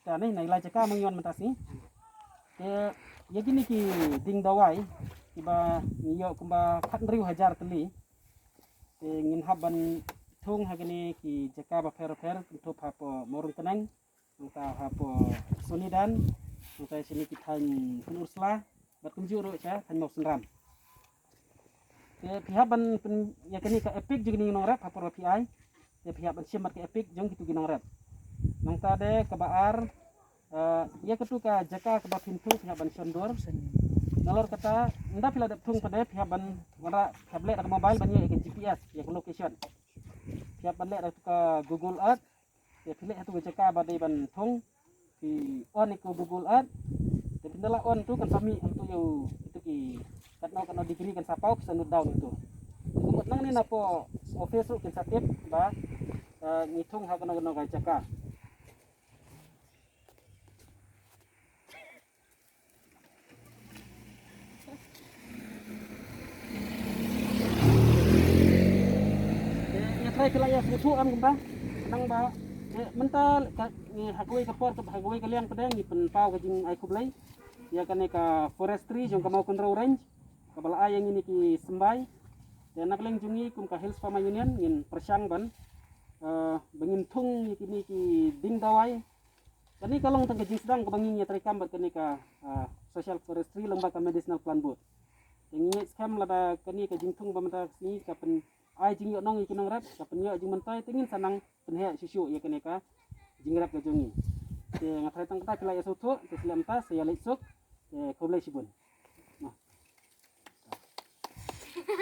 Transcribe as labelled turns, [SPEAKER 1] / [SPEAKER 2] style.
[SPEAKER 1] tani nailai jaka mengyon mentasi te ya gini ki ding dawai kiba niyo kumba khandriu hajar teli te ngin haban thung hagini ki jaka ba fer untuk hapo morung tenang untuk hapo sunidan untuk sini kita penursla berkunjung ro cha tan mau senram te pihak ban ya kini ka epic juga ni nong rap hapo PI te pihak ban siam ke epic jong gitu ginong rap nang tade kebaar ya ketuka jaka keba pintu pihak ban sondor nalor kata nda pila dap tung pada pihak ban wara tablet atau mobile ban ya GPS ya location pihak ban le ka Google Earth ya pilih satu jaka badai ban tung di on iku Google Earth ya pindala on tu kan sami untuk yo itu ki katno degree kan sapau kesanut down itu buat nang ni napo office ru kan satip ba ngitung ha kana ga jaka try kala ya susu am kumba nang ba mental ni hagoi kapor ke hagoi kalian pedang ni penpau ke jing ai kublai ya kan ka forestry jong ka mau control range ka bala ayang ini ki sembai dan nak leng jungi kum ka hills farm union ngin persyang ban bengin tung ni ki ding dawai kani kalong tang jing sedang ke bangin ya trekam bat kani ka social forestry lembaga medicinal plant board yang ini scam laba kani ka jing tung bamata sini ka pen ai jing yo nong ikinong rap kapan yo jing mentai tingin sanang penhe susu ya keneka jing rap ke jongi te ngatrai tang kata kila ya sutu te silam ta saya lesok te koblai sibun